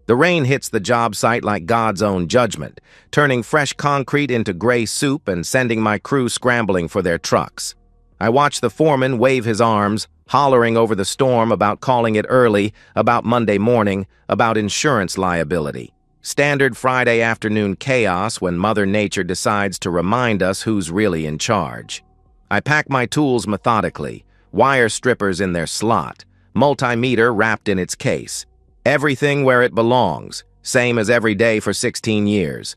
The rain hits the job site like God's own judgment, turning fresh concrete into gray soup and sending my crew scrambling for their trucks. I watch the foreman wave his arms, hollering over the storm about calling it early, about Monday morning, about insurance liability. Standard Friday afternoon chaos when Mother Nature decides to remind us who's really in charge. I pack my tools methodically, wire strippers in their slot, multimeter wrapped in its case. Everything where it belongs, same as every day for 16 years.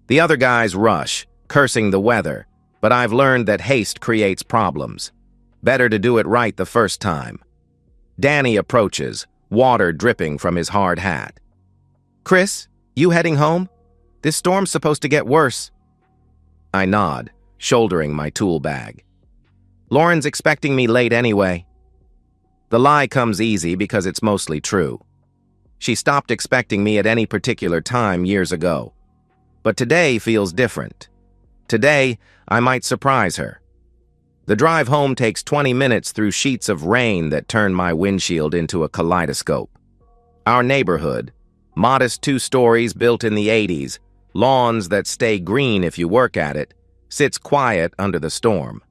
The other guys rush, cursing the weather, but I've learned that haste creates problems. Better to do it right the first time. Danny approaches, water dripping from his hard hat. "Chris, you heading home? This storm's supposed to get worse." I nod, shouldering my tool bag. "Lauren's expecting me late anyway." The lie comes easy because it's mostly true. She stopped expecting me at any particular time years ago. But today feels different. Today, I might surprise her. The drive home takes 20 minutes through sheets of rain that turn my windshield into a kaleidoscope. Our neighborhood, modest 2 stories built in the 80s, lawns that stay green if you work at it, sits quiet under the storm.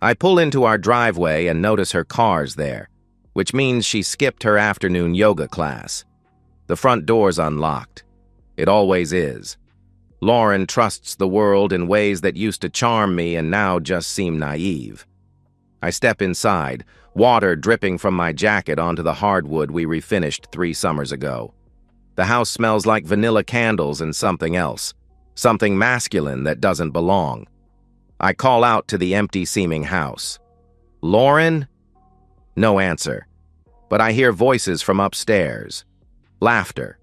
I pull into our driveway and notice her car's there, which means she skipped her afternoon yoga class. The front door's unlocked. It always is. Lauren trusts the world in ways that used to charm me and now just seem naive. I step inside, water dripping from my jacket onto the hardwood we refinished 3 summers ago. The house smells like vanilla candles and something else, something masculine that doesn't belong. I call out to the empty-seeming house. "Lauren?" No answer, but I hear voices from upstairs. Laughter.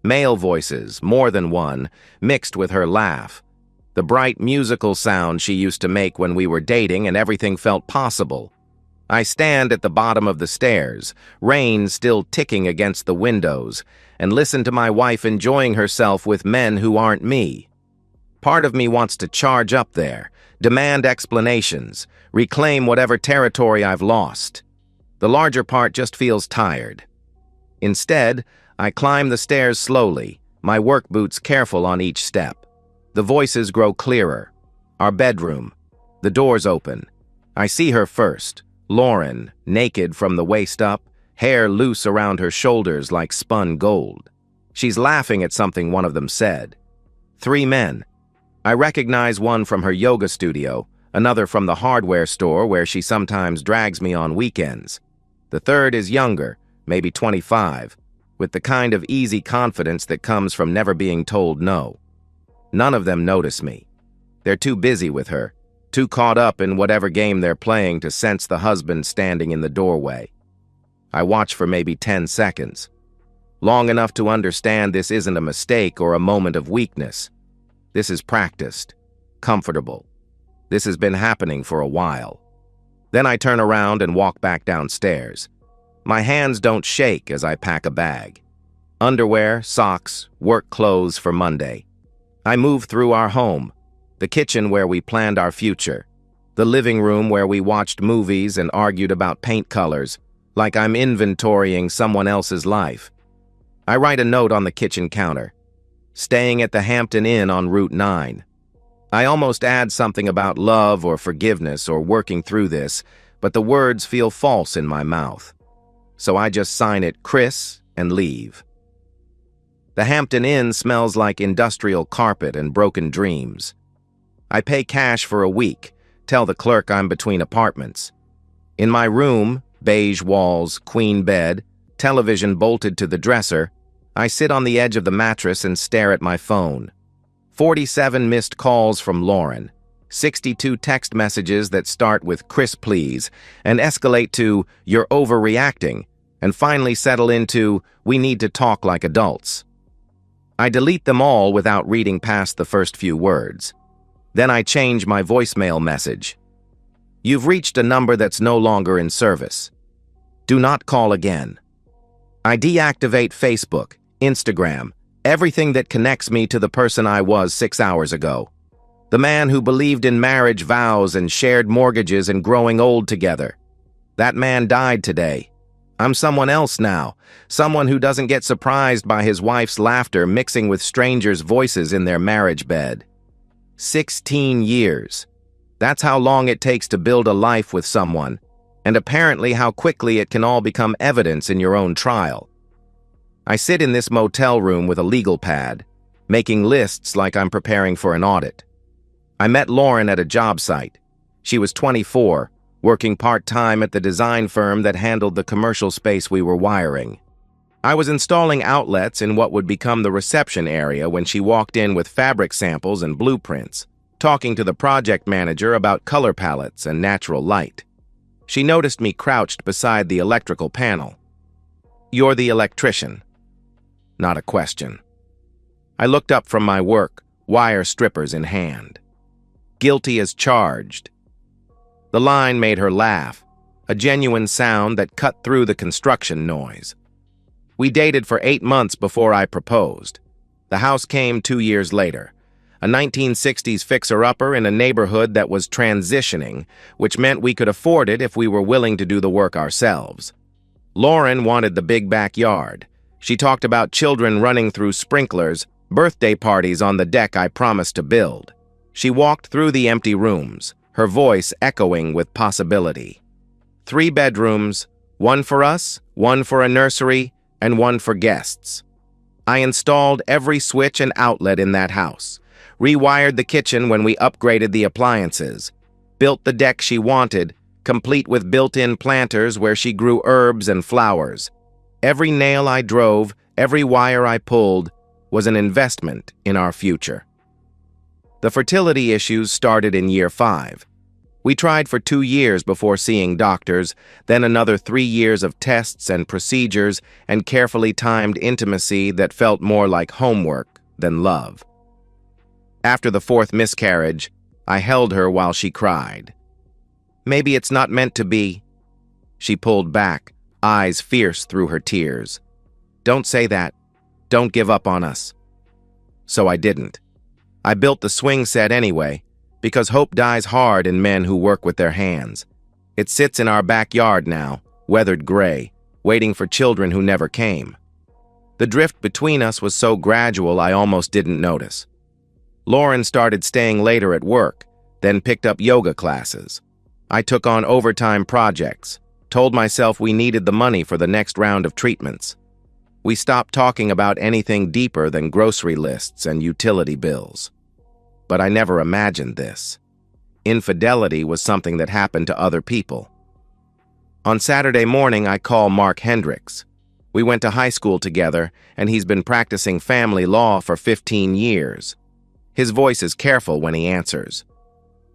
Male voices, more than one, mixed with her laugh. The bright musical sound she used to make when we were dating and everything felt possible. I stand at the bottom of the stairs, rain still ticking against the windows, and listen to my wife enjoying herself with men who aren't me. Part of me wants to charge up there, demand explanations, reclaim whatever territory I've lost. The larger part just feels tired. Instead, I climb the stairs slowly, my work boots careful on each step. The voices grow clearer. Our bedroom. The doors open. I see her first, Lauren, naked from the waist up, hair loose around her shoulders like spun gold. She's laughing at something one of them said. 3 men. I recognize one from her yoga studio, another from the hardware store where she sometimes drags me on weekends. The third is younger, maybe 25, with the kind of easy confidence that comes from never being told no. None of them notice me. They're too busy with her, too caught up in whatever game they're playing to sense the husband standing in the doorway. I watch for maybe 10 seconds, long enough to understand this isn't a mistake or a moment of weakness. This is practiced, comfortable. This has been happening for a while. Then I turn around and walk back downstairs. My hands don't shake as I pack a bag. Underwear, socks, work clothes for Monday. I move through our home, the kitchen where we planned our future, the living room where we watched movies and argued about paint colors, like I'm inventorying someone else's life. I write a note on the kitchen counter. Staying at the Hampton Inn on Route 9. I almost add something about love or forgiveness or working through this, but the words feel false in my mouth. So I just sign it Chris and leave. The Hampton Inn smells like industrial carpet and broken dreams. I pay cash for a week, tell the clerk I'm between apartments. In my room, beige walls, queen bed, television bolted to the dresser, I sit on the edge of the mattress and stare at my phone. 47 missed calls from Lauren, 62 text messages that start with "Chris, please," and escalate to "you're overreacting," and finally settle into "we need to talk like adults." I delete them all without reading past the first few words. Then I change my voicemail message. "You've reached a number that's no longer in service. Do not call again." I deactivate Facebook, Instagram, everything that connects me to the person I was 6 hours ago. The man who believed in marriage vows and shared mortgages and growing old together. That man died today. I'm someone else now, someone who doesn't get surprised by his wife's laughter mixing with strangers' voices in their marriage bed. 16 years. That's how long it takes to build a life with someone, and apparently how quickly it can all become evidence in your own trial. I sit in this motel room with a legal pad, making lists like I'm preparing for an audit. I met Lauren at a job site. She was 24, working part-time at the design firm that handled the commercial space we were wiring. I was installing outlets in what would become the reception area when she walked in with fabric samples and blueprints, talking to the project manager about color palettes and natural light. She noticed me crouched beside the electrical panel. "You're the electrician." Not a question. I looked up from my work, wire strippers in hand. "Guilty as charged." The line made her laugh, a genuine sound that cut through the construction noise. We dated for 8 months before I proposed. The house came 2 years later, a 1960s fixer-upper in a neighborhood that was transitioning, which meant we could afford it if we were willing to do the work ourselves. Lauren wanted the big backyard. She talked about children running through sprinklers, birthday parties on the deck I promised to build. She walked through the empty rooms, her voice echoing with possibility. 3 bedrooms, 1 for us, 1 for a nursery, and 1 for guests. I installed every switch and outlet in that house, rewired the kitchen when we upgraded the appliances, built the deck she wanted, complete with built-in planters where she grew herbs and flowers. Every nail I drove, every wire I pulled, was an investment in our future. The fertility issues started in year 5. We tried for 2 years before seeing doctors, then another 3 years of tests and procedures and carefully timed intimacy that felt more like homework than love. After the 4th miscarriage, I held her while she cried. "Maybe it's not meant to be." She pulled back, eyes fierce through her tears. "Don't say that. Don't give up on us." So I didn't. I built the swing set anyway, because hope dies hard in men who work with their hands. It sits in our backyard now, weathered gray, waiting for children who never came. The drift between us was so gradual I almost didn't notice. Lauren started staying later at work, then picked up yoga classes. I took on overtime projects, told myself we needed the money for the next round of treatments. We stopped talking about anything deeper than grocery lists and utility bills. But I never imagined this. Infidelity was something that happened to other people. On Saturday morning, I call Mark Hendricks. We went to high school together, and he's been practicing family law for 15 years. His voice is careful when he answers.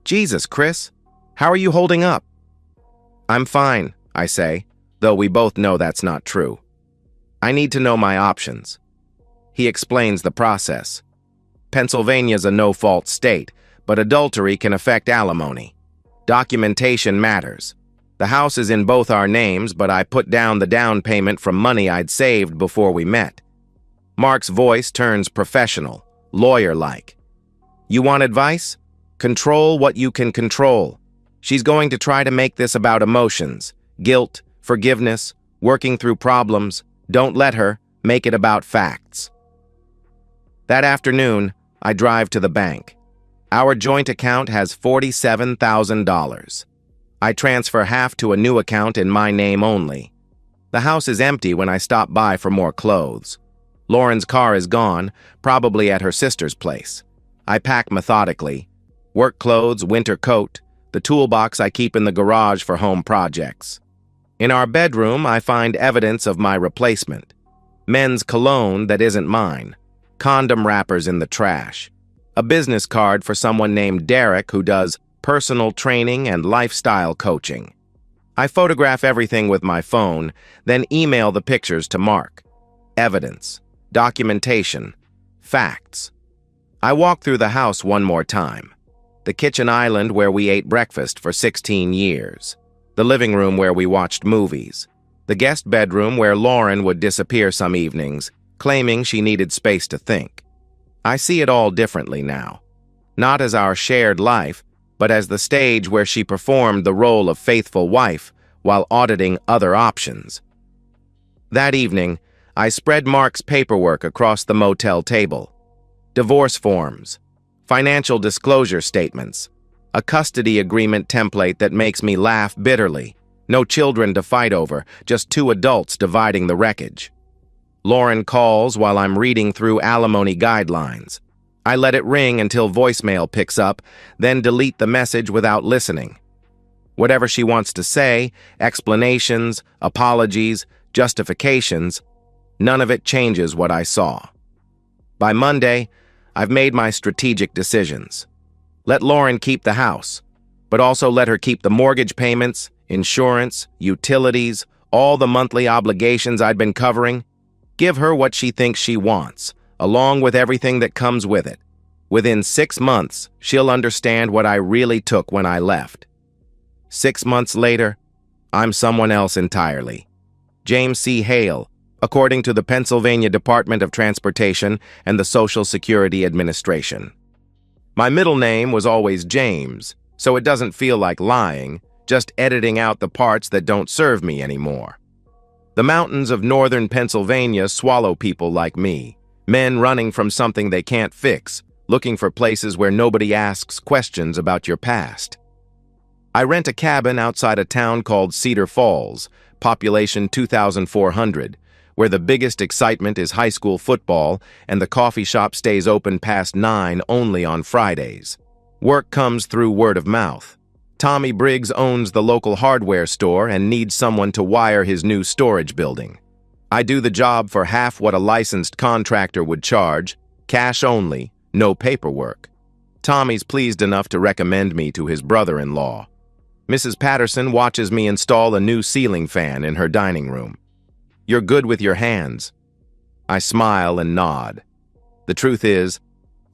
"Jesus, Chris, how are you holding up?" "I'm fine," I say, though we both know that's not true. "I need to know my options." He explains the process. Pennsylvania's a no-fault state, but adultery can affect alimony. Documentation matters. The house is in both our names, but I put down the down payment from money I'd saved before we met. Mark's voice turns professional, lawyer-like. "You want advice? Control what you can control. She's going to try to make this about emotions, guilt, forgiveness, working through problems. Don't let her make it about facts." That afternoon, I drive to the bank. Our joint account has $47,000. I transfer half to a new account in my name only. The house is empty when I stop by for more clothes. Lauren's car is gone, probably at her sister's place. I pack methodically. Work clothes, winter coat, the toolbox I keep in the garage for home projects. In our bedroom, I find evidence of my replacement. Men's cologne that isn't mine. Condom wrappers in the trash. A business card for someone named Derek who does personal training and lifestyle coaching. I photograph everything with my phone, then email the pictures to Mark. Evidence, documentation, facts. I walk through the house one more time. The kitchen island where we ate breakfast for 16 years. The living room where we watched movies. The guest bedroom where Lauren would disappear some evenings, claiming she needed space to think. I see it all differently now. Not as our shared life, but as the stage where she performed the role of faithful wife while auditing other options. That evening, I spread Mark's paperwork across the motel table. Divorce forms, financial disclosure statements, a custody agreement template that makes me laugh bitterly. No children to fight over, just two adults dividing the wreckage. Lauren calls while I'm reading through alimony guidelines. I let it ring until voicemail picks up, then delete the message without listening. Whatever she wants to say, explanations, apologies, justifications, none of it changes what I saw. By Monday, I've made my strategic decisions. Let Lauren keep the house, but also let her keep the mortgage payments, insurance, utilities, all the monthly obligations I'd been covering. Give her what she thinks she wants, along with everything that comes with it. Within 6 months, she'll understand what I really took when I left. 6 months later, I'm someone else entirely. James C. Hale, according to the Pennsylvania Department of Transportation and the Social Security Administration. My middle name was always James, so it doesn't feel like lying, just editing out the parts that don't serve me anymore. The mountains of northern Pennsylvania swallow people like me, men running from something they can't fix, looking for places where nobody asks questions about your past. I rent a cabin outside a town called Cedar Falls, population 2,400, where the biggest excitement is high school football and the coffee shop stays open past 9 only on Fridays. Work comes through word of mouth. Tommy Briggs owns the local hardware store and needs someone to wire his new storage building. I do the job for half what a licensed contractor would charge, cash only, no paperwork. Tommy's pleased enough to recommend me to his brother-in-law. Mrs. Patterson watches me install a new ceiling fan in her dining room. You're good with your hands. I smile and nod. The truth is,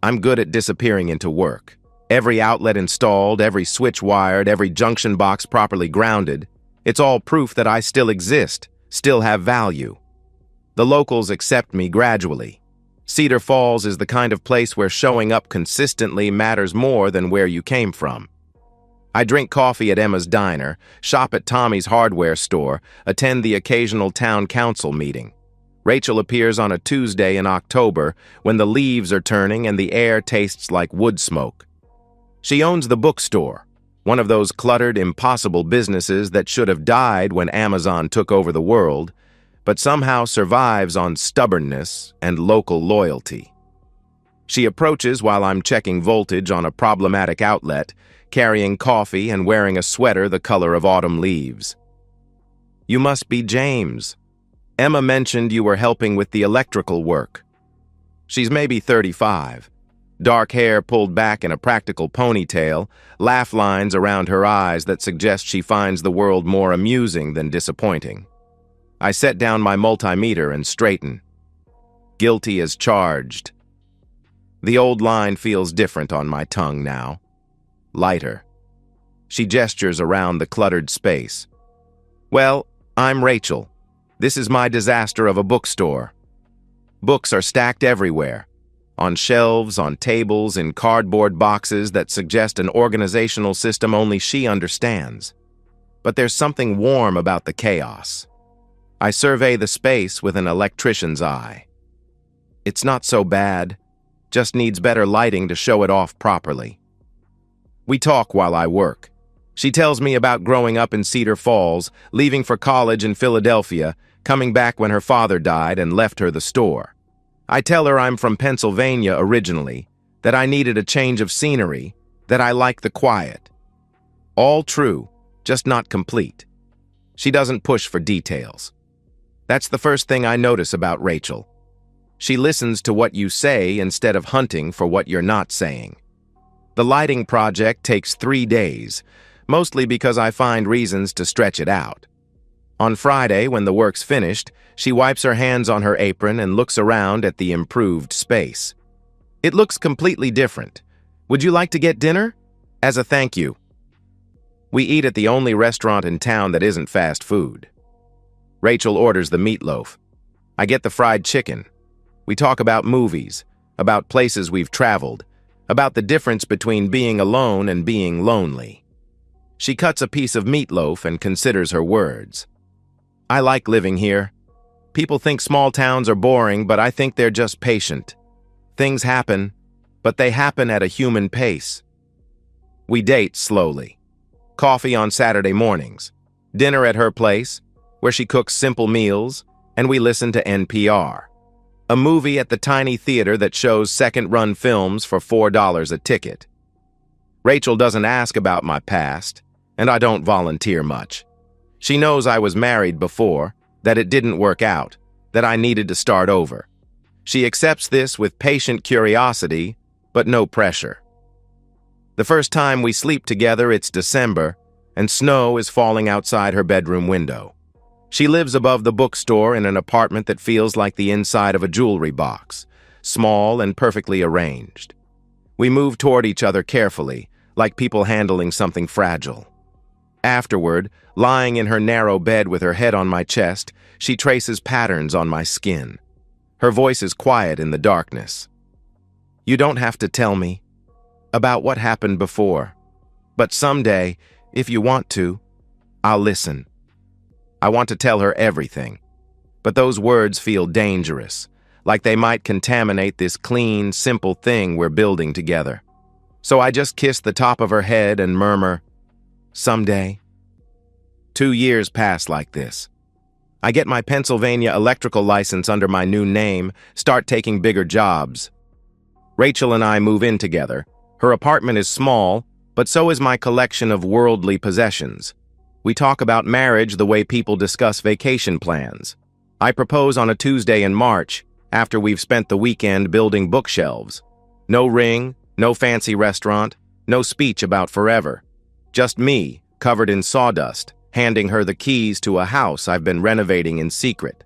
I'm good at disappearing into work. Every outlet installed, every switch wired, every junction box properly grounded. It's all proof that I still exist, still have value. The locals accept me gradually. Cedar Falls is the kind of place where showing up consistently matters more than where you came from. I drink coffee at Emma's Diner, shop at Tommy's hardware store, attend the occasional town council meeting. Rachel appears on a Tuesday in October when the leaves are turning and the air tastes like wood smoke. She owns the bookstore, one of those cluttered, impossible businesses that should have died when Amazon took over the world, but somehow survives on stubbornness and local loyalty. She approaches while I'm checking voltage on a problematic outlet, carrying coffee and wearing a sweater the color of autumn leaves. You must be James. Emma mentioned you were helping with the electrical work. She's maybe 35. Dark hair pulled back in a practical ponytail, laugh lines around her eyes that suggest she finds the world more amusing than disappointing. I set down my multimeter and straighten. Guilty as charged. The old line feels different on my tongue now. Lighter. She gestures around the cluttered space. Well, I'm Rachel. This is my disaster of a bookstore. Books are stacked everywhere. On shelves, on tables, in cardboard boxes that suggest an organizational system only she understands. But there's something warm about the chaos. I survey the space with an electrician's eye. It's not so bad, just needs better lighting to show it off properly. We talk while I work. She tells me about growing up in Cedar Falls, leaving for college in Philadelphia, coming back when her father died and left her the store. I tell her I'm from Pennsylvania originally, that I needed a change of scenery, that I like the quiet. All true, just not complete. She doesn't push for details. That's the first thing I notice about Rachel. She listens to what you say instead of hunting for what you're not saying. The lighting project takes 3 days, mostly because I find reasons to stretch it out. On Friday, when the work's finished, she wipes her hands on her apron and looks around at the improved space. It looks completely different. Would you like to get dinner? As a thank you. We eat at the only restaurant in town that isn't fast food. Rachel orders the meatloaf. I get the fried chicken. We talk about movies, about places we've traveled, about the difference between being alone and being lonely. She cuts a piece of meatloaf and considers her words. I like living here. People think small towns are boring, but I think they're just patient. Things happen, but they happen at a human pace. We date slowly. Coffee on Saturday mornings, dinner at her place, where she cooks simple meals, and we listen to NPR. A movie at the tiny theater that shows second-run films for $4 a ticket. Rachel doesn't ask about my past, and I don't volunteer much. She knows I was married before, that it didn't work out, that I needed to start over. She accepts this with patient curiosity, but no pressure. The first time we sleep together, it's December, and snow is falling outside her bedroom window. She lives above the bookstore in an apartment that feels like the inside of a jewelry box, small and perfectly arranged. We move toward each other carefully, like people handling something fragile. Afterward, lying in her narrow bed with her head on my chest, she traces patterns on my skin. Her voice is quiet in the darkness. You don't have to tell me about what happened before, but someday, if you want to, I'll listen. I want to tell her everything, but those words feel dangerous, like they might contaminate this clean, simple thing we're building together. So I just kiss the top of her head and murmur, someday. 2 years pass like this. I get my Pennsylvania electrical license under my new name, start taking bigger jobs. Rachel and I move in together. Her apartment is small, but so is my collection of worldly possessions. We talk about marriage the way people discuss vacation plans. I propose on a Tuesday in March, after we've spent the weekend building bookshelves. No ring, no fancy restaurant, no speech about forever. Just me, covered in sawdust, handing her the keys to a house I've been renovating in secret.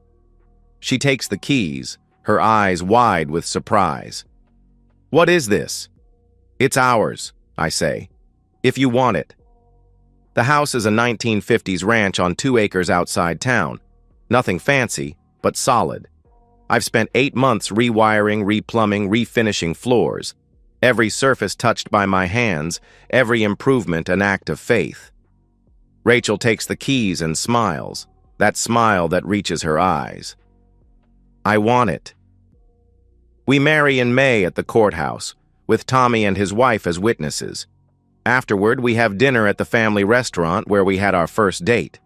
She takes the keys, her eyes wide with surprise. What is this? It's ours, I say, if you want it. The house is a 1950s ranch on 2 acres outside town. Nothing fancy, but solid. I've spent 8 months rewiring, replumbing, refinishing floors. Every surface touched by my hands, every improvement an act of faith. Rachel takes the keys and smiles, that smile that reaches her eyes. I want it. We marry in May at the courthouse, with Tommy and his wife as witnesses. Afterward, we have dinner at the family restaurant where we had our first date.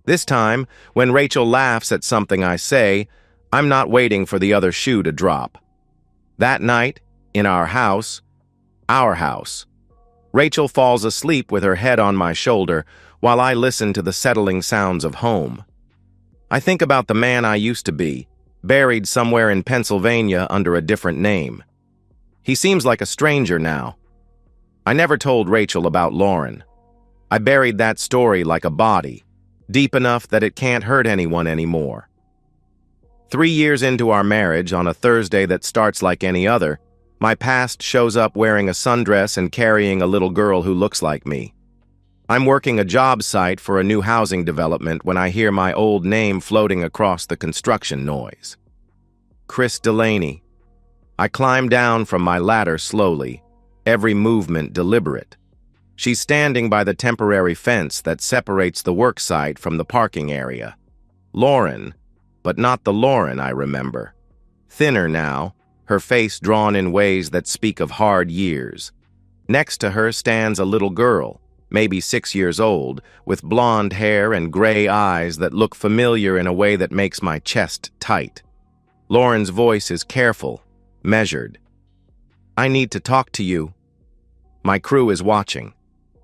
This time, when Rachel laughs at something I say, I'm not waiting for the other shoe to drop. That night, in our house, Rachel falls asleep with her head on my shoulder while I listen to the settling sounds of home. I think about the man I used to be, buried somewhere in Pennsylvania under a different name. He seems like a stranger now. I never told Rachel about Lauren. I buried that story like a body, deep enough that it can't hurt anyone anymore. 3 years into our marriage, on a Thursday that starts like any other, my past shows up wearing a sundress and carrying a little girl who looks like me. I'm working a job site for a new housing development when I hear my old name floating across the construction noise. Chris Delaney. I climb down from my ladder slowly, every movement deliberate. She's standing by the temporary fence that separates the work site from the parking area. Lauren, but not the Lauren I remember. Thinner now, her face drawn in ways that speak of hard years. Next to her stands a little girl, maybe 6 years old, with blonde hair and gray eyes that look familiar in a way that makes my chest tight. Lauren's voice is careful, measured. I need to talk to you. My crew is watching.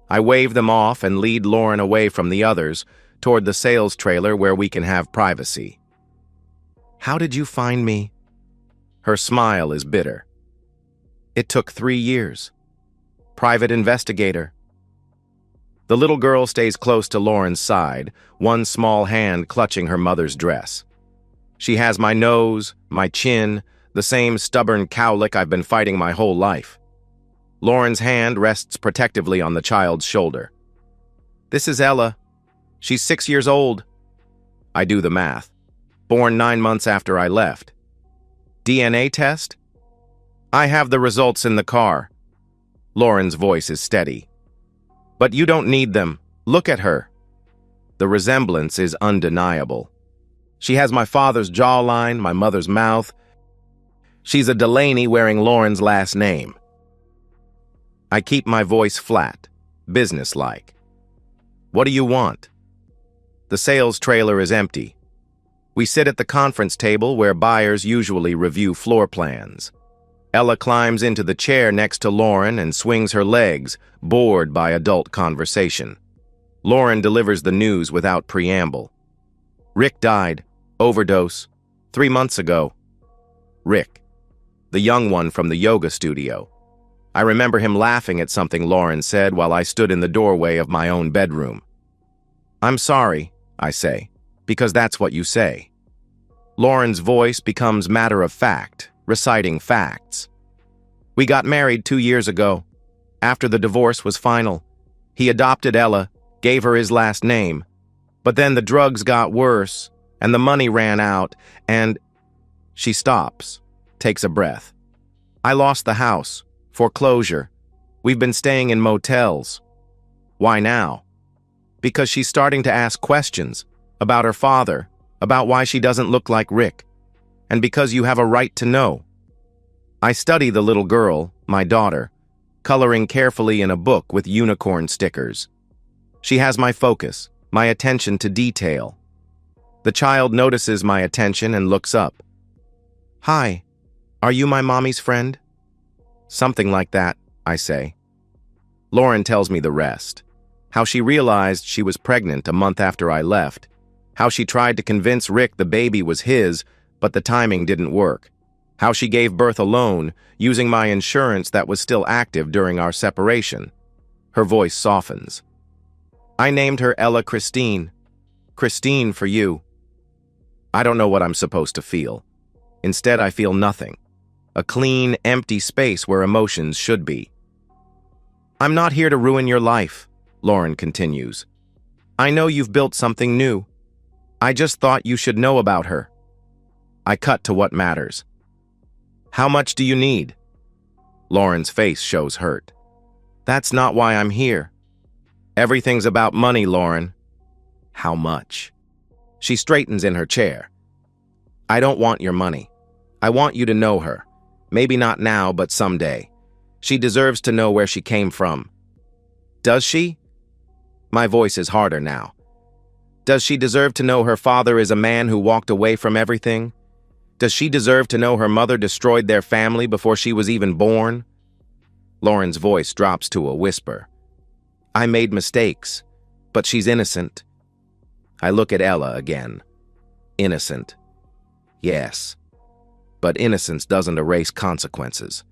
I wave them off and lead Lauren away from the others, toward the sales trailer where we can have privacy. How did you find me? Her smile is bitter. It took 3 years. Private investigator. The little girl stays close to Lauren's side, one small hand clutching her mother's dress. She has my nose, my chin, the same stubborn cowlick I've been fighting my whole life. Lauren's hand rests protectively on the child's shoulder. This is Ella. She's 6 years old. I do the math. Born 9 months after I left. DNA test? I have the results in the car. Lauren's voice is steady. But you don't need them. Look at her. The resemblance is undeniable. She has my father's jawline, my mother's mouth. She's a Delaney wearing Lauren's last name. I keep my voice flat, businesslike. What do you want? The sales trailer is empty. We sit at the conference table where buyers usually review floor plans. Ella climbs into the chair next to Lauren and swings her legs, bored by adult conversation. Lauren delivers the news without preamble. Rick died. Overdose. 3 months ago. Rick. The young one from the yoga studio. I remember him laughing at something Lauren said while I stood in the doorway of my own bedroom. I'm sorry, I say, because that's what you say. Lauren's voice becomes matter-of-fact, reciting facts. We got married 2 years ago. After the divorce was final, he adopted Ella, gave her his last name. But then the drugs got worse, and the money ran out, and... She stops, takes a breath. I lost the house, foreclosure. We've been staying in motels. Why now? Because she's starting to ask questions about her father, about why she doesn't look like Rick, and because you have a right to know. I study the little girl, my daughter, coloring carefully in a book with unicorn stickers. She has my focus, my attention to detail. The child notices my attention and looks up. Hi, are you my mommy's friend? Something like that, I say. Lauren tells me the rest. How she realized she was pregnant a month after I left. How she tried to convince Rick the baby was his, but the timing didn't work. How she gave birth alone, using my insurance that was still active during our separation. Her voice softens. I named her Ella Christine. Christine for you. I don't know what I'm supposed to feel. Instead, I feel nothing. A clean, empty space where emotions should be. I'm not here to ruin your life, Lauren continues. I know you've built something new. I just thought you should know about her. I cut to what matters. How much do you need? Lauren's face shows hurt. That's not why I'm here. Everything's about money, Lauren. How much? She straightens in her chair. I don't want your money. I want you to know her. Maybe not now, but someday. She deserves to know where she came from. Does she? My voice is harder now. Does she deserve to know her father is a man who walked away from everything? Does she deserve to know her mother destroyed their family before she was even born? Lauren's voice drops to a whisper. I made mistakes, but she's innocent. I look at Ella again. Innocent. Yes. But innocence doesn't erase consequences.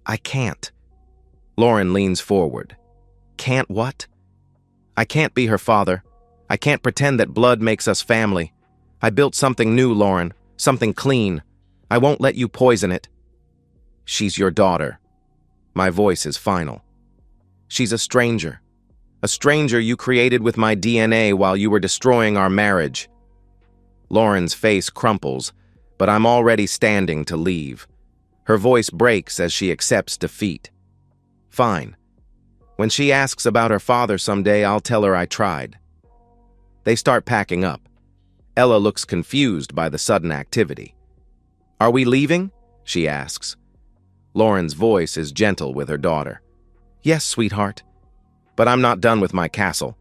I can't. Lauren leans forward. Can't what? I can't be her father. I can't pretend that blood makes us family. I built something new, Lauren. Something clean. I won't let you poison it. She's your daughter. My voice is final. She's a stranger. A stranger you created with my DNA while you were destroying our marriage. Lauren's face crumples, but I'm already standing to leave. Her voice breaks as she accepts defeat. Fine. When she asks about her father someday, I'll tell her I tried. They start packing up. Ella looks confused by the sudden activity. Are we leaving? She asks. Lauren's voice is gentle with her daughter. Yes, sweetheart. But I'm not done with my castle.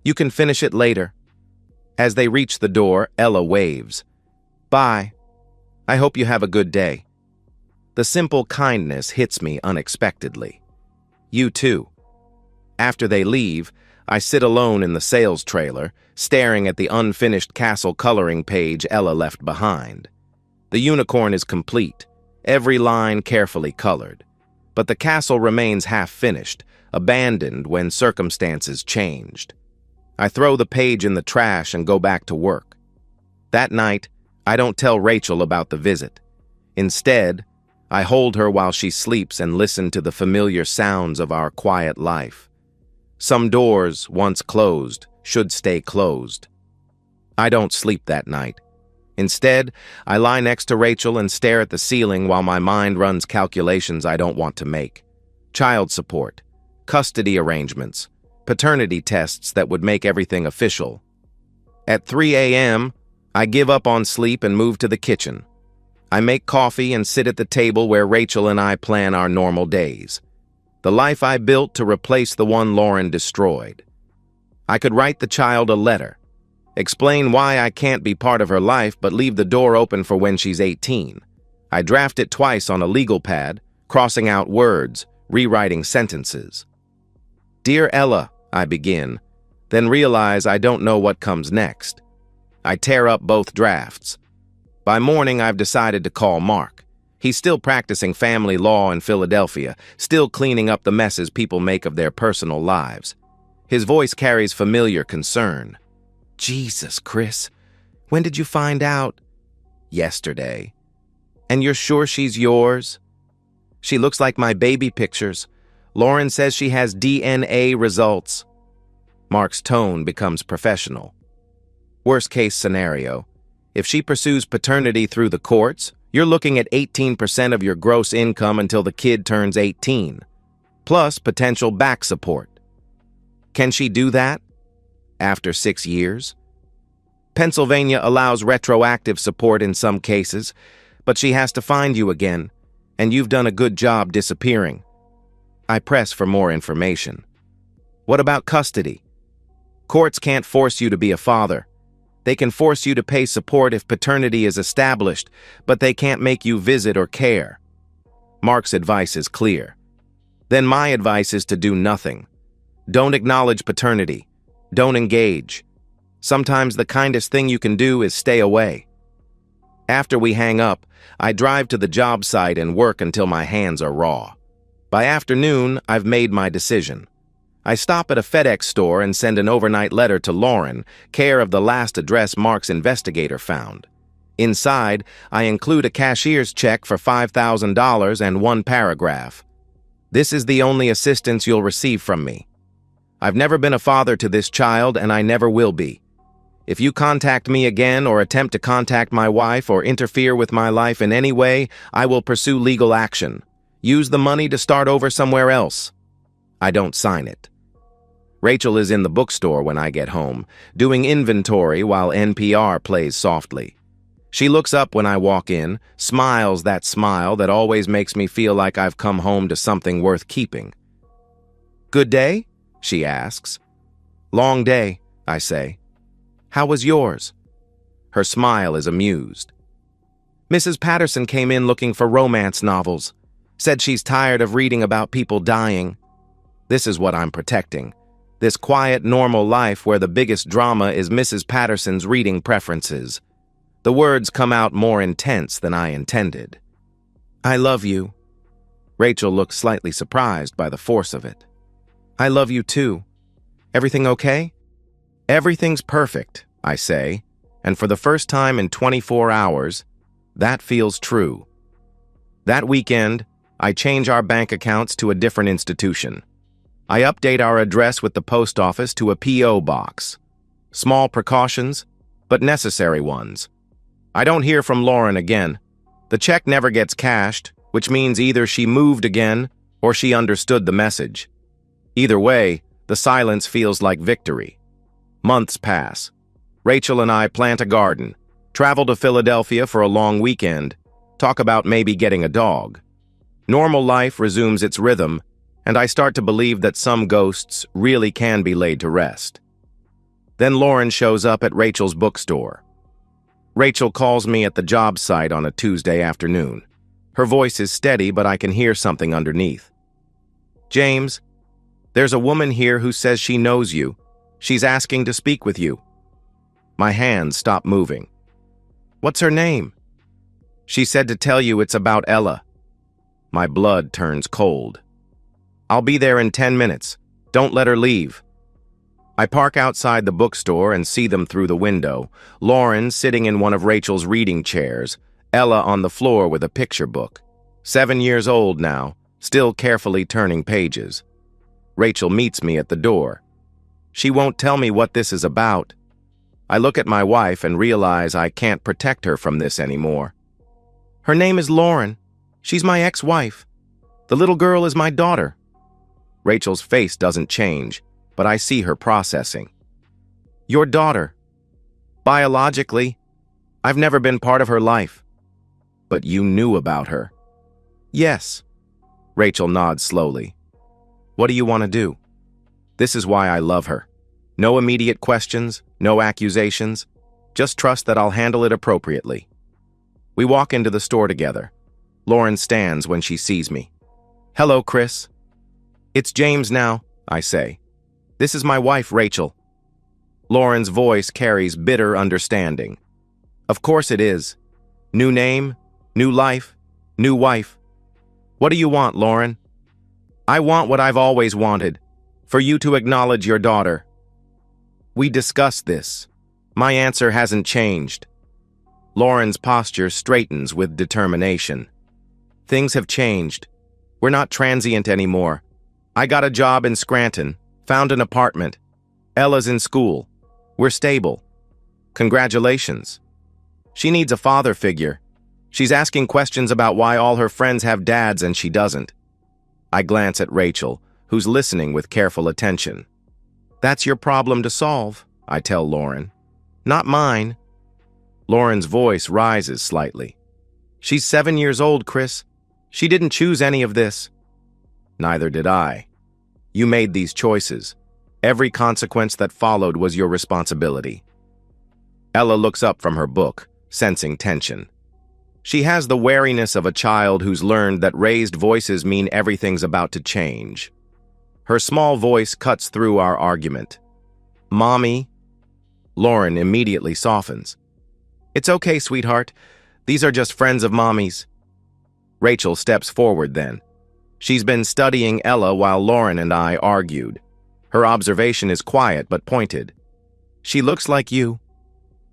You can finish it later. As they reach the door, Ella waves. Bye. I hope you have a good day. The simple kindness hits me unexpectedly. You too. After they leave, I sit alone in the sales trailer, staring at the unfinished castle coloring page Ella left behind. The unicorn is complete, every line carefully colored. But the castle remains half-finished, abandoned when circumstances changed. I throw the page in the trash and go back to work. That night, I don't tell Rachel about the visit. Instead, I hold her while she sleeps and listen to the familiar sounds of our quiet life. Some doors, once closed, should stay closed. I don't sleep that night. Instead, I lie next to Rachel and stare at the ceiling while my mind runs calculations I don't want to make. Child support, custody arrangements, paternity tests that would make everything official. At 3 a.m., I give up on sleep and move to the kitchen. I make coffee and sit at the table where Rachel and I plan our normal days. The life I built to replace the one Lauren destroyed. I could write the child a letter, explain why I can't be part of her life but leave the door open for when she's 18. I draft it twice on a legal pad, crossing out words, rewriting sentences. Dear Ella, I begin, then realize I don't know what comes next. I tear up both drafts. By morning, I've decided to call Mark. He's still practicing family law in Philadelphia, still cleaning up the messes people make of their personal lives. His voice carries familiar concern. Jesus, Chris, when did you find out? Yesterday. And you're sure she's yours? She looks like my baby pictures. Lauren says she has DNA results. Mark's tone becomes professional. Worst case scenario. If she pursues paternity through the courts, you're looking at 18% of your gross income until the kid turns 18, plus potential back support. Can she do that? After 6 years? Pennsylvania allows retroactive support in some cases, but she has to find you again, and you've done a good job disappearing. I press for more information. What about custody? Courts can't force you to be a father. They can force you to pay support if paternity is established, but they can't make you visit or care. Mark's advice is clear. Then my advice is to do nothing. Don't acknowledge paternity. Don't engage. Sometimes the kindest thing you can do is stay away. After we hang up, I drive to the job site and work until my hands are raw. By afternoon, I've made my decision. I stop at a FedEx store and send an overnight letter to Lauren, care of the last address Mark's investigator found. Inside, I include a cashier's check for $5,000 and one paragraph. This is the only assistance you'll receive from me. I've never been a father to this child, and I never will be. If you contact me again or attempt to contact my wife or interfere with my life in any way, I will pursue legal action. Use the money to start over somewhere else. I don't sign it. Rachel is in the bookstore when I get home, doing inventory while NPR plays softly. She looks up when I walk in, smiles that smile that always makes me feel like I've come home to something worth keeping. Good day? She asks. Long day, I say. How was yours? Her smile is amused. Mrs. Patterson came in looking for romance novels. Said she's tired of reading about people dying. This is what I'm protecting. This quiet, normal life where the biggest drama is Mrs. Patterson's reading preferences. The words come out more intense than I intended. I love you. Rachel looks slightly surprised by the force of it. I love you too. Everything okay? Everything's perfect, I say, and for the first time in 24 hours, that feels true. That weekend, I change our bank accounts to a different institution. I update our address with the post office to a P.O. box. Small precautions, but necessary ones. I don't hear from Lauren again. The check never gets cashed, which means either she moved again or she understood the message. Either way, the silence feels like victory. Months pass. Rachel and I plant a garden, travel to Philadelphia for a long weekend, talk about maybe getting a dog. Normal life resumes its rhythm, and I start to believe that some ghosts really can be laid to rest. Then Lauren shows up at Rachel's bookstore. Rachel calls me at the job site on a Tuesday afternoon. Her voice is steady, but I can hear something underneath. James, there's a woman here who says she knows you. She's asking to speak with you. My hands stop moving. What's her name? She said to tell you it's about Ella. My blood turns cold. I'll be there in 10 minutes. Don't let her leave. I park outside the bookstore and see them through the window. Lauren sitting in one of Rachel's reading chairs, Ella on the floor with a picture book. 7 years old now, still carefully turning pages. Rachel meets me at the door. She won't tell me what this is about. I look at my wife and realize I can't protect her from this anymore. Her name is Lauren. She's my ex-wife. The little girl is my daughter. Rachel's face doesn't change, but I see her processing. Your daughter. Biologically, I've never been part of her life. But you knew about her. Yes. Rachel nods slowly. What do you want to do? This is why I love her. No immediate questions, no accusations. Just trust that I'll handle it appropriately. We walk into the store together. Lauren stands when she sees me. Hello, Chris. It's James now, I say. This is my wife, Rachel. Lauren's voice carries bitter understanding. Of course it is. New name, new life, new wife. What do you want, Lauren? I want what I've always wanted, for you to acknowledge your daughter. We discussed this. My answer hasn't changed. Lauren's posture straightens with determination. Things have changed. We're not transient anymore. I got a job in Scranton, found an apartment. Ella's in school. We're stable. Congratulations. She needs a father figure. She's asking questions about why all her friends have dads and she doesn't. I glance at Rachel, who's listening with careful attention. That's your problem to solve, I tell Lauren. Not mine. Lauren's voice rises slightly. She's 7 years old, Chris. She didn't choose any of this. Neither did I. You made these choices. Every consequence that followed was your responsibility. Ella looks up from her book, sensing tension. She has the wariness of a child who's learned that raised voices mean everything's about to change. Her small voice cuts through our argument. Mommy? Lauren immediately softens. It's okay, sweetheart. These are just friends of Mommy's. Rachel steps forward then. She's been studying Ella while Lauren and I argued. Her observation is quiet but pointed. She looks like you.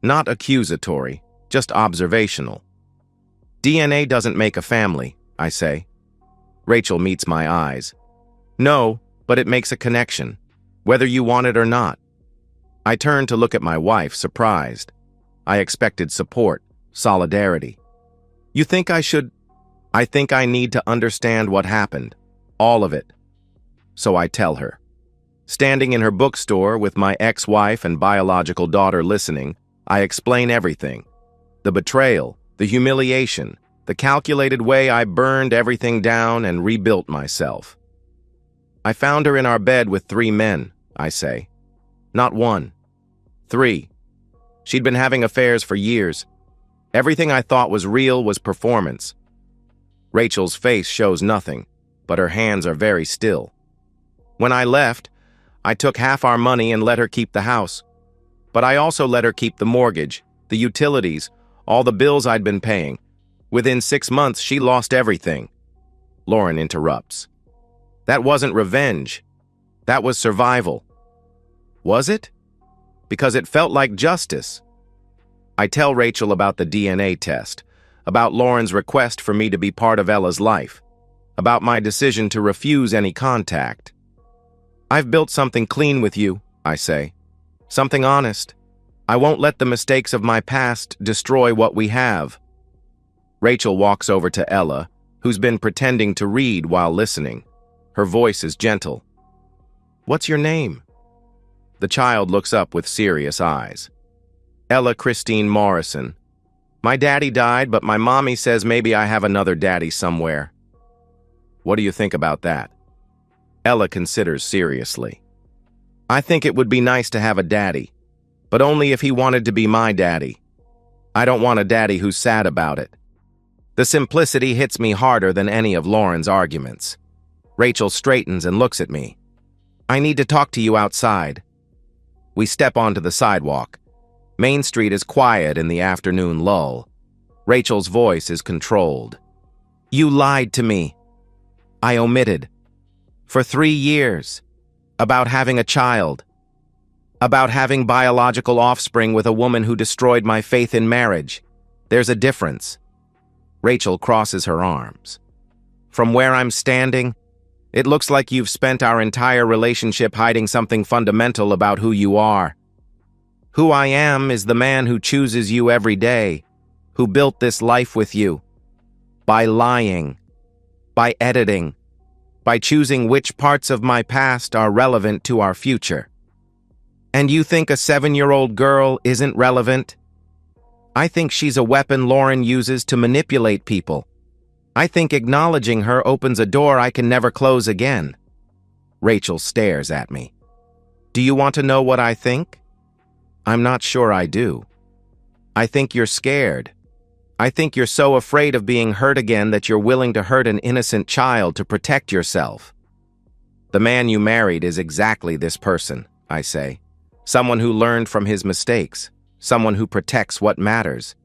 Not accusatory, just observational. DNA doesn't make a family, I say. Rachel meets my eyes. No, but it makes a connection, whether you want it or not. I turn to look at my wife, surprised. I expected support, solidarity. You think I should? I think I need to understand what happened, all of it. So I tell her. Standing in her bookstore with my ex-wife and biological daughter listening, I explain everything. The betrayal, the humiliation, the calculated way I burned everything down and rebuilt myself. I found her in our bed with 3 men, I say. Not 1. 3. She'd been having affairs for years. Everything I thought was real was performance. Rachel's face shows nothing, but her hands are very still. When I left, I took half our money and let her keep the house. But I also let her keep the mortgage, the utilities, all the bills I'd been paying. Within 6 months, she lost everything. Lauren interrupts. That wasn't revenge. That was survival. Was it? Because it felt like justice. I tell Rachel about the DNA test, about Lauren's request for me to be part of Ella's life, about my decision to refuse any contact. I've built something clean with you, I say. Something honest. I won't let the mistakes of my past destroy what we have. Rachel walks over to Ella, who's been pretending to read while listening. Her voice is gentle. What's your name? The child looks up with serious eyes. Ella Christine Morrison. My daddy died, but my mommy says maybe I have another daddy somewhere. What do you think about that? Ella considers seriously. I think it would be nice to have a daddy, but only if he wanted to be my daddy. I don't want a daddy who's sad about it. The simplicity hits me harder than any of Lauren's arguments. Rachel straightens and looks at me. I need to talk to you outside. We step onto the sidewalk. Main Street is quiet in the afternoon lull. Rachel's voice is controlled. You lied to me. I omitted. For 3 years. About having a child. About having biological offspring with a woman who destroyed my faith in marriage. There's a difference. Rachel crosses her arms. From where I'm standing, it looks like you've spent our entire relationship hiding something fundamental about who you are. Who I am is the man who chooses you every day, who built this life with you. By lying, by editing, by choosing which parts of my past are relevant to our future. And you think a 7-year-old girl isn't relevant? I think she's a weapon Lauren uses to manipulate people. I think acknowledging her opens a door I can never close again. Rachel stares at me. Do you want to know what I think? I'm not sure I do. I think you're scared. I think you're so afraid of being hurt again that you're willing to hurt an innocent child to protect yourself. The man you married is exactly this person, I say. Someone who learned from his mistakes. Someone who protects what matters.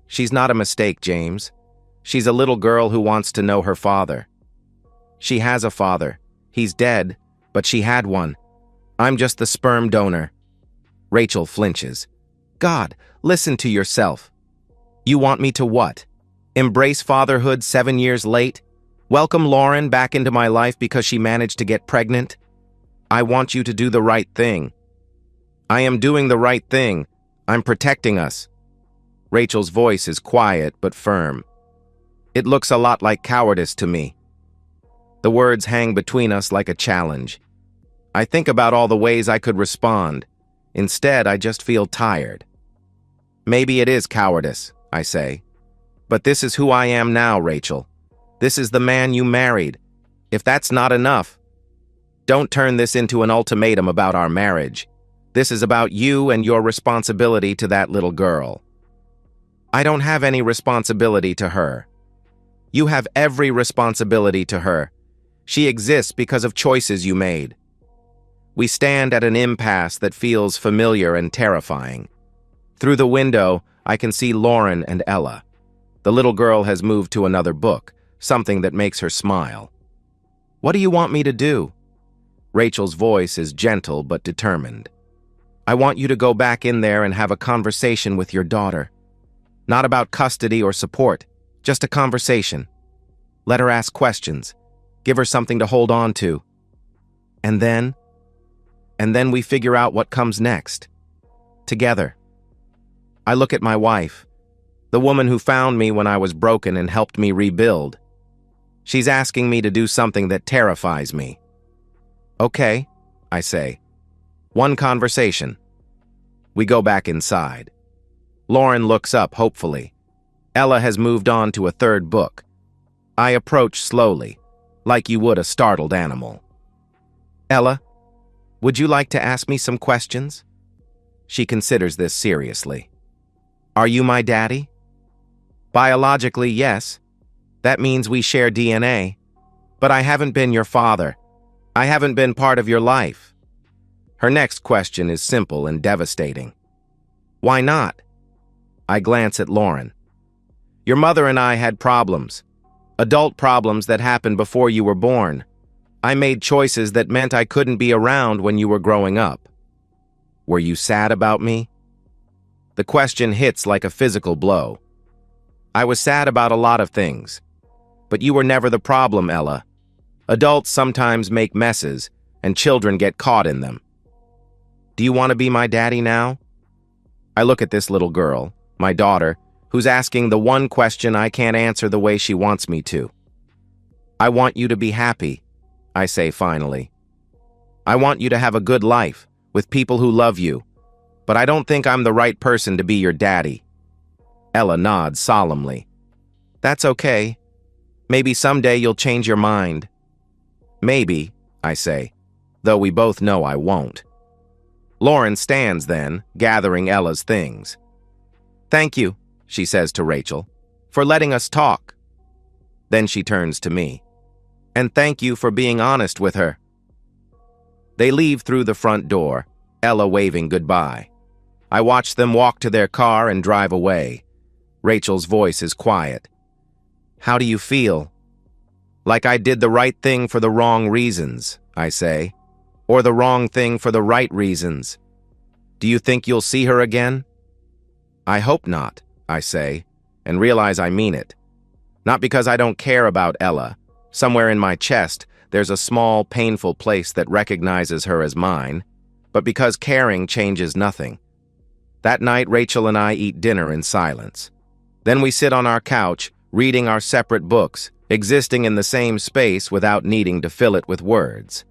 She's not a mistake, James. She's a little girl who wants to know her father. She has a father. He's dead, but she had one. I'm just the sperm donor. Rachel flinches. God, listen to yourself. You want me to what? Embrace fatherhood 7 years late? Welcome Lauren back into my life because she managed to get pregnant? I want you to do the right thing. I am doing the right thing. I'm protecting us. Rachel's voice is quiet but firm. It looks a lot like cowardice to me. The words hang between us like a challenge. I think about all the ways I could respond. Instead, I just feel tired. Maybe it is cowardice, I say. But this is who I am now, Rachel. This is the man you married. If that's not enough, don't turn this into an ultimatum about our marriage. This is about you and your responsibility to that little girl. I don't have any responsibility to her. You have every responsibility to her. She exists because of choices you made. We stand at an impasse that feels familiar and terrifying. Through the window, I can see Lauren and Ella. The little girl has moved to another book, something that makes her smile. What do you want me to do? Rachel's voice is gentle but determined. I want you to go back in there and have a conversation with your daughter. Not about custody or support, just a conversation. Let her ask questions. Give her something to hold on to. And then we figure out what comes next. Together. I look at my wife, the woman who found me when I was broken and helped me rebuild. She's asking me to do something that terrifies me. Okay, I say. One conversation. We go back inside. Lauren looks up hopefully. Ella has moved on to a third book. I approach slowly, like you would a startled animal. Ella, would you like to ask me some questions? She considers this seriously. Are you my daddy? Biologically, yes. That means we share DNA. But I haven't been your father. I haven't been part of your life. Her next question is simple and devastating. Why not? I glance at Lauren. Your mother and I had problems. Adult problems that happened before you were born. I made choices that meant I couldn't be around when you were growing up. Were you sad about me? The question hits like a physical blow. I was sad about a lot of things. But you were never the problem, Ella. Adults sometimes make messes, and children get caught in them. Do you want to be my daddy now? I look at this little girl, my daughter, who's asking the one question I can't answer the way she wants me to. I want you to be happy, I say finally. I want you to have a good life, with people who love you, but I don't think I'm the right person to be your daddy. Ella nods solemnly. That's okay. Maybe someday you'll change your mind. Maybe, I say, though we both know I won't. Lauren stands then, gathering Ella's things. Thank you, she says to Rachel, for letting us talk. Then she turns to me. And thank you for being honest with her. They leave through the front door, Ella waving goodbye. I watch them walk to their car and drive away. Rachel's voice is quiet. How do you feel? Like I did the right thing for the wrong reasons, I say. Or the wrong thing for the right reasons. Do you think you'll see her again? I hope not, I say, and realize I mean it. Not because I don't care about Ella. Somewhere in my chest, there's a small, painful place that recognizes her as mine, but because caring changes nothing. That night, Rachel and I eat dinner in silence. Then we sit on our couch, reading our separate books, existing in the same space without needing to fill it with words.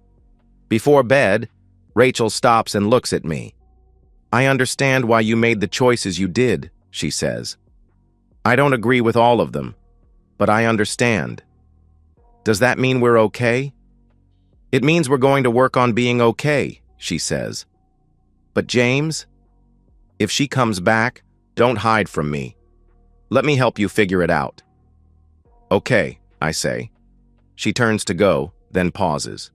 Before bed, Rachel stops and looks at me. I understand why you made the choices you did, she says. I don't agree with all of them, but I understand. Does that mean we're okay? It means we're going to work on being okay, she says. But James, if she comes back, don't hide from me. Let me help you figure it out. Okay, I say. She turns to go, then pauses.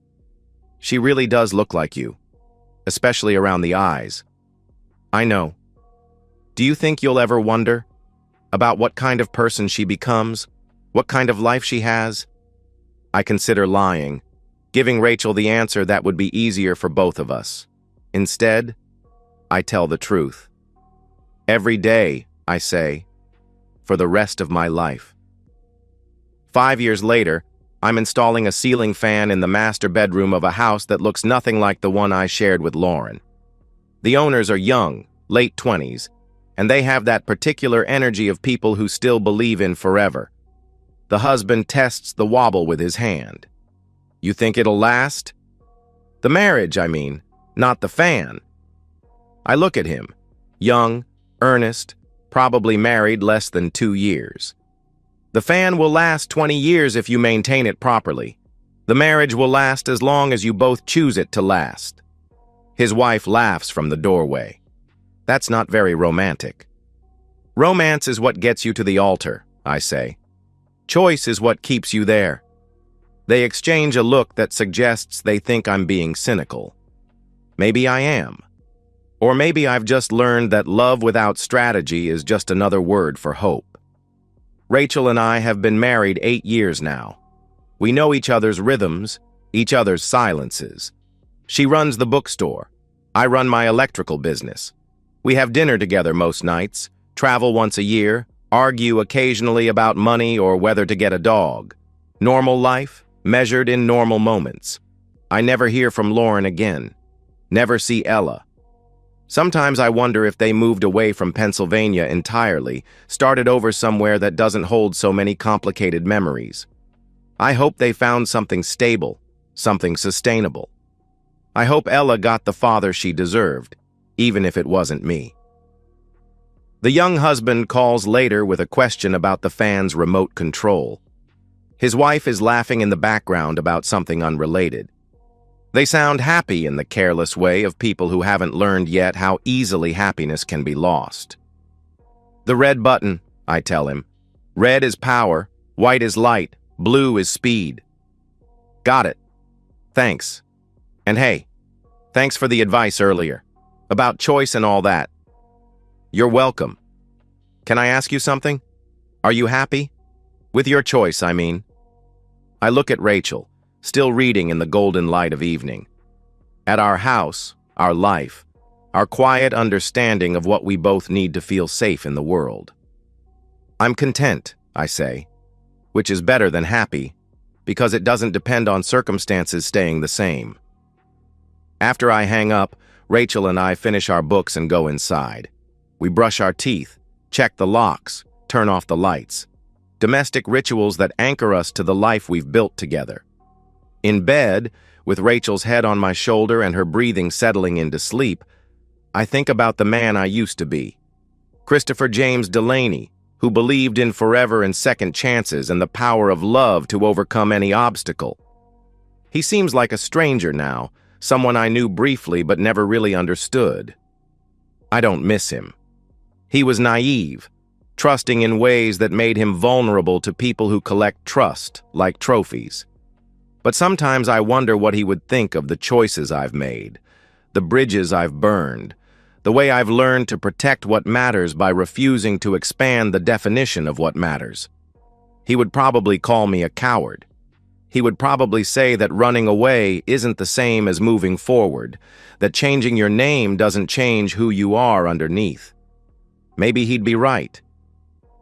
She really does look like you, especially around the eyes. I know. Do you think you'll ever wonder about what kind of person she becomes, what kind of life she has? I consider lying, giving Rachel the answer that would be easier for both of us. Instead, I tell the truth. Every day, I say, for the rest of my life. 5 years later, I'm installing a ceiling fan in the master bedroom of a house that looks nothing like the one I shared with Lauren. The owners are young, late 20s, and they have that particular energy of people who still believe in forever. The husband tests the wobble with his hand. You think it'll last? The marriage, I mean, not the fan. I look at him, young, earnest, probably married less than 2 years. The fan will last 20 years if you maintain it properly. The marriage will last as long as you both choose it to last. His wife laughs from the doorway. That's not very romantic. Romance is what gets you to the altar, I say. Choice is what keeps you there. They exchange a look that suggests they think I'm being cynical. Maybe I am. Or maybe I've just learned that love without strategy is just another word for hope. Rachel and I have been married 8 years now. We know each other's rhythms, each other's silences. She runs the bookstore. I run my electrical business. We have dinner together most nights, travel once a year, argue occasionally about money or whether to get a dog. Normal life, measured in normal moments. I never hear from Lauren again. Never see Ella. Sometimes I wonder if they moved away from Pennsylvania entirely, started over somewhere that doesn't hold so many complicated memories. I hope they found something stable, something sustainable. I hope Ella got the father she deserved, even if it wasn't me. The young husband calls later with a question about the fan's remote control. His wife is laughing in the background about something unrelated. They sound happy in the careless way of people who haven't learned yet how easily happiness can be lost. The red button, I tell him. Red is power, white is light, blue is speed. Got it. Thanks. And hey, thanks for the advice earlier, about choice and all that. You're welcome. Can I ask you something? Are you happy? With your choice, I mean. I look at Rachel, still reading in the golden light of evening. At our house, our life, our quiet understanding of what we both need to feel safe in the world. I'm content, I say, which is better than happy, because it doesn't depend on circumstances staying the same. After I hang up, Rachel and I finish our books and go inside. We brush our teeth, check the locks, turn off the lights. Domestic rituals that anchor us to the life we've built together. In bed, with Rachel's head on my shoulder and her breathing settling into sleep, I think about the man I used to be. Christopher James Delaney, who believed in forever and second chances and the power of love to overcome any obstacle. He seems like a stranger now, someone I knew briefly but never really understood. I don't miss him. He was naive, trusting in ways that made him vulnerable to people who collect trust, like trophies. But sometimes I wonder what he would think of the choices I've made, the bridges I've burned, the way I've learned to protect what matters by refusing to expand the definition of what matters. He would probably call me a coward. He would probably say that running away isn't the same as moving forward, that changing your name doesn't change who you are underneath. Maybe he'd be right.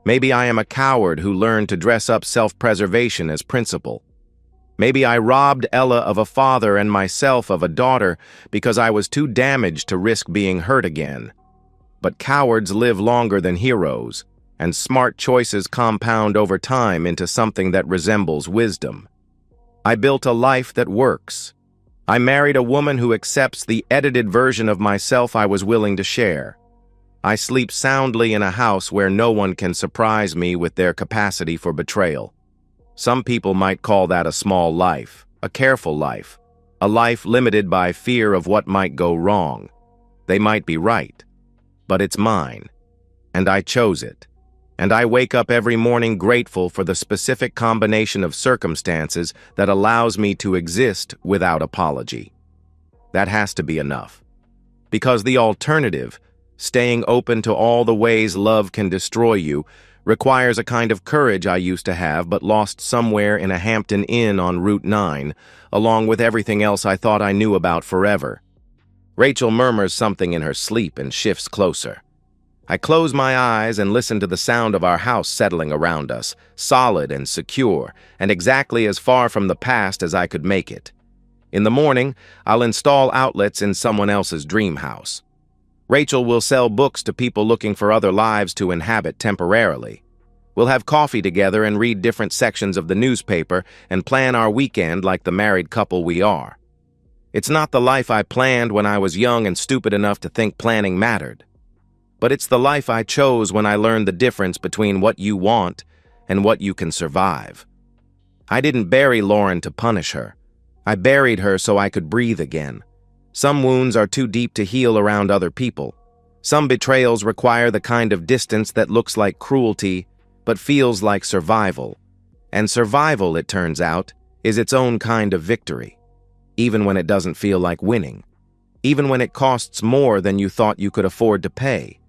Maybe I am a coward who learned to dress up self-preservation as principle. Maybe I robbed Ella of a father and myself of a daughter because I was too damaged to risk being hurt again. But cowards live longer than heroes, and smart choices compound over time into something that resembles wisdom. I built a life that works. I married a woman who accepts the edited version of myself I was willing to share. I sleep soundly in a house where no one can surprise me with their capacity for betrayal. Some people might call that a small life, a careful life, a life limited by fear of what might go wrong. They might be right, but it's mine, and I chose it. And I wake up every morning grateful for the specific combination of circumstances that allows me to exist without apology. That has to be enough. Because the alternative, staying open to all the ways love can destroy you, requires a kind of courage I used to have but lost somewhere in a Hampton Inn on Route 9, along with everything else I thought I knew about forever. Rachel murmurs something in her sleep and shifts closer. I close my eyes and listen to the sound of our house settling around us, solid and secure, and exactly as far from the past as I could make it. In the morning, I'll install outlets in someone else's dream house. Rachel will sell books to people looking for other lives to inhabit temporarily. We'll have coffee together and read different sections of the newspaper and plan our weekend like the married couple we are. It's not the life I planned when I was young and stupid enough to think planning mattered. But it's the life I chose when I learned the difference between what you want and what you can survive. I didn't bury Lauren to punish her. I buried her so I could breathe again. Some wounds are too deep to heal around other people. Some betrayals require the kind of distance that looks like cruelty, but feels like survival. And survival, it turns out, is its own kind of victory, even when it doesn't feel like winning, even when it costs more than you thought you could afford to pay.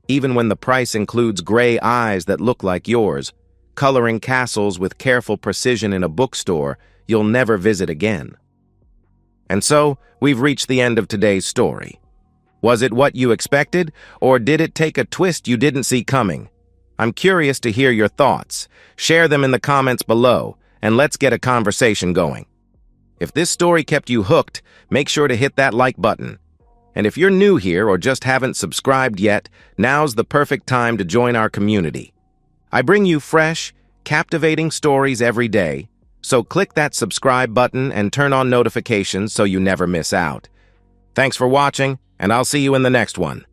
Even when the price includes gray eyes that look like yours, coloring castles with careful precision in a bookstore you'll never visit again. And so, we've reached the end of today's story. Was it what you expected, or did it take a twist you didn't see coming? I'm curious to hear your thoughts. Share them in the comments below, and let's get a conversation going. If this story kept you hooked, make sure to hit that like button. And if you're new here or just haven't subscribed yet, now's the perfect time to join our community. I bring you fresh, captivating stories every day, so click that subscribe button and turn on notifications so you never miss out. Thanks for watching, and I'll see you in the next one.